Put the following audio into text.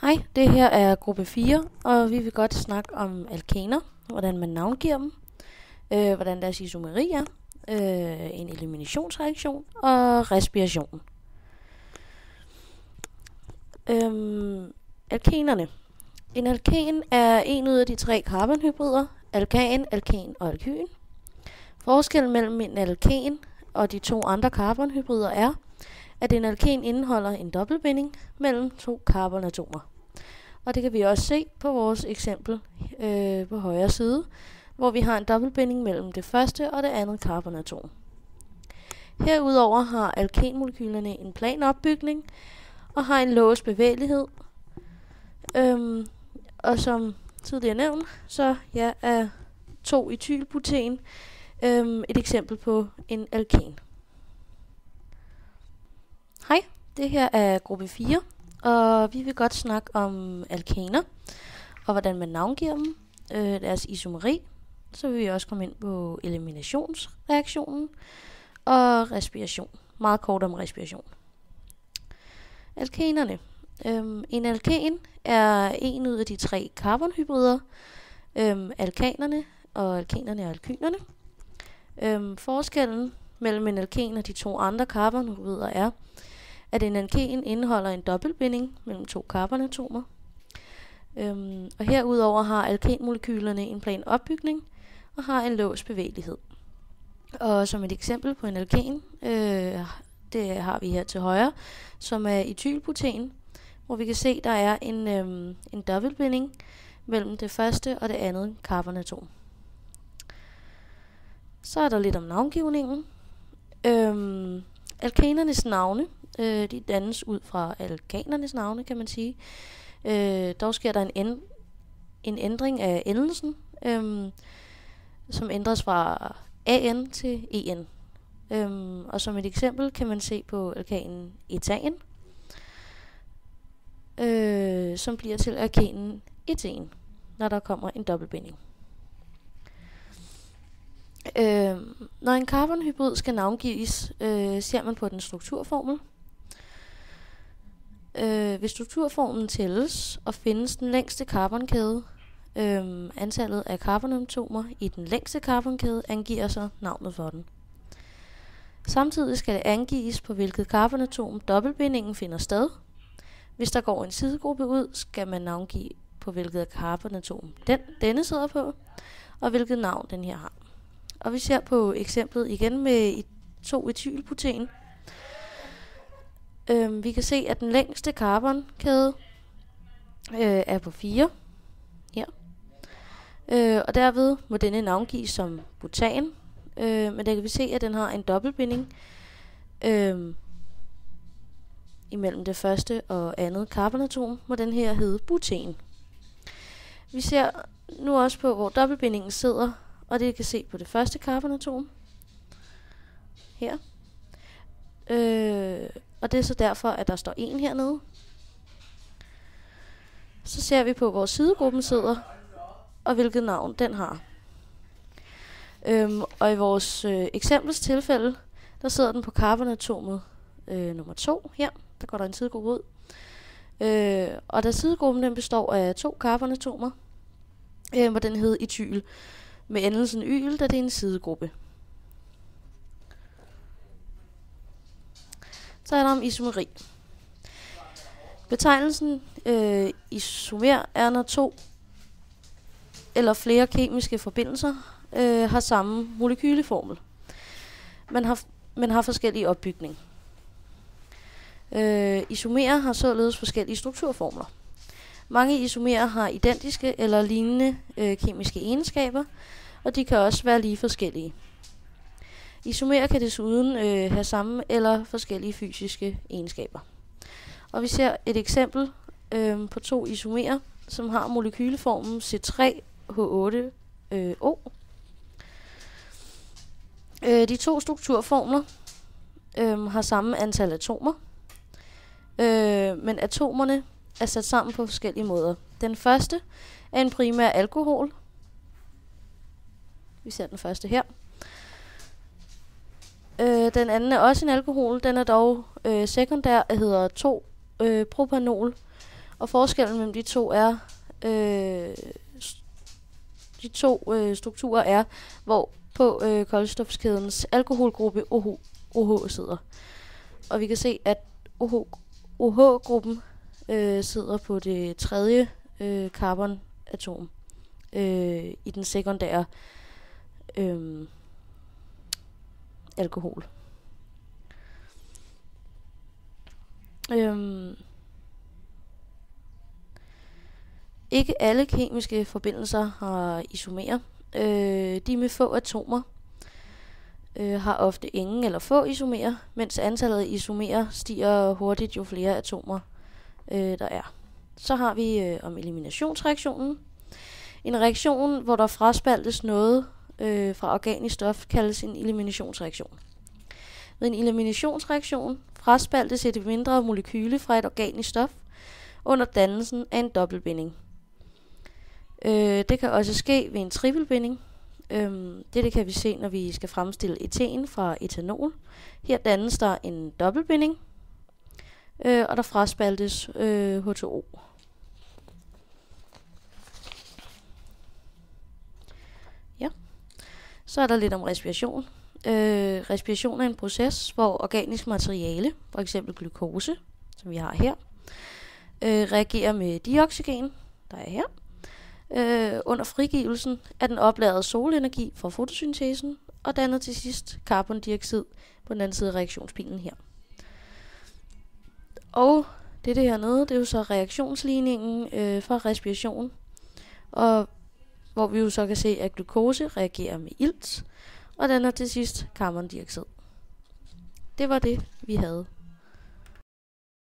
Hej, det her er gruppe 4, og vi vil godt snakke om alkaner, hvordan man navngiver dem, hvordan deres isomeri er, en eliminationsreaktion og respiration. Alkanerne. En alkan er en ud af de 3 karbonhybrider, alkan, alkan og alkyn. Forskellen mellem en alkan og de 2 andre karbonhybrider er, at en alkan indeholder en dobbeltbinding mellem 2 carbonatomer. Og det kan vi også se på vores eksempel på højre side, hvor vi har en dobbeltbinding mellem det første og det andet carbonatom. Herudover har alkanmolekylerne en plan opbygning og har en låst bevægelighed. Og som tidligere nævnt, så er 2-etylbuten et eksempel på en alkan. Hej, det her er gruppe 4, og vi vil godt snakke om alkaner, og hvordan man navngiver dem, deres isomeri. Så vil vi også komme ind på eliminationsreaktionen og respiration. Meget kort om respiration. Alkanerne. En alkan er en ud af de 3 karbonhybrider, alkanerne og alkynerne. Forskellen mellem en alkan og de 2 andre karbonhybrider er, at en alkan indeholder en dobbeltbinding mellem 2 carbonatomer. Og herudover har alkanmolekylerne en plan opbygning og har en låst bevægelighed. Og som et eksempel på en alkan, det har vi her til højre, som er etylbuten, hvor vi kan se, der er en dobbeltbinding mellem det første og det andet carbonatom. Så er der lidt om navngivningen. Alkanernes navne, de dannes ud fra alkanernes navne, kan man sige. Dog sker der en ændring af endelsen, som ændres fra AN til EN. Og som et eksempel kan man se på alkanen etan, som bliver til alkanen eten, når der kommer en dobbeltbinding. Når en karbonhybrid skal navngives, ser man på den strukturformel. Hvis strukturformlen tælles og findes den længste carbonkæde, antallet af carbonatomer i den længste carbonkæde angiver så navnet for den. Samtidig skal det angives på hvilket carbonatom dobbeltbindingen finder sted. Hvis der går en sidegruppe ud, skal man navngive på hvilket carbonatom denne sidder på, og hvilket navn den her har. Og vi ser på eksemplet igen med 2-etylbuten. Vi kan se, at den længste carbonkæde er på 4. Her. Og derved må denne navngives som butan. Men der kan vi se, at den har en dobbeltbinding imellem det første og andet carbonatom, må den her hedde buten. Vi ser nu også på, hvor dobbeltbindingen sidder, og det kan se på det første carbonatom. Her. Og det er så derfor, at der står 1 hernede. Så ser vi på, hvor sidegruppen sidder, og hvilket navn den har. Og i vores eksempels tilfælde, der sidder den på carbonatomet nummer 2 her. Der går der en sidegruppe ud. Og da sidegruppen den består af 2 carbonatomer, hvor den hedder etyl, med endelsen yl, da det er en sidegruppe. Så er der om isomeri. Betegnelsen isomer er, når 2 eller flere kemiske forbindelser har samme molekyleformel, men har forskellige opbygning. Isomerer har således forskellige strukturformler. Mange isomerer har identiske eller lignende kemiske egenskaber, og de kan også være lige forskellige. Isomerer kan desuden have samme eller forskellige fysiske egenskaber. Og vi ser et eksempel på 2 isomerer, som har molekyleformen C3H8O. De 2 strukturformler har samme antal atomer, men atomerne er sat sammen på forskellige måder. Den første er en primær alkohol. Vi ser den første her. Den anden er også en alkohol. Den er dog sekundær, hedder 2-propanol Og forskellen mellem de to er, strukturer er, hvor på kulstofskædens alkoholgruppe OH sidder. Og vi kan se, at OH-gruppen sidder på det tredje carbonatom i den sekundære alkohol. Ikke alle kemiske forbindelser har isomerer. De med få atomer har ofte ingen eller få isomerer, mens antallet af isomerer stiger hurtigt, jo flere atomer der er. Så har vi om eliminationsreaktionen. En reaktion, hvor der fraspaltes noget fra organisk stof, kaldes en eliminationsreaktion. Ved en eliminationsreaktion fraspaltes et mindre molekyle fra et organisk stof under dannelsen af en dobbeltbinding. Det kan også ske ved en trippelbinding. Dette kan vi se, når vi skal fremstille eten fra etanol. Her dannes der en dobbeltbinding, og der fraspaltes H2O. Ja. Så er der lidt om respiration. Respiration er en proces, hvor organisk materiale, f.eks. glukose, som vi har her, reagerer med dioxygen, der er her, under frigivelsen af den opladede solenergi fra fotosyntesen, og danner til sidst carbondioxid på den anden side af reaktionspilen her. Og det hernede, det er jo så reaktionsligningen for respiration, og hvor vi jo så kan se, at glukose reagerer med ilt, og danner til sidst carbondioxid. Det var det, vi havde.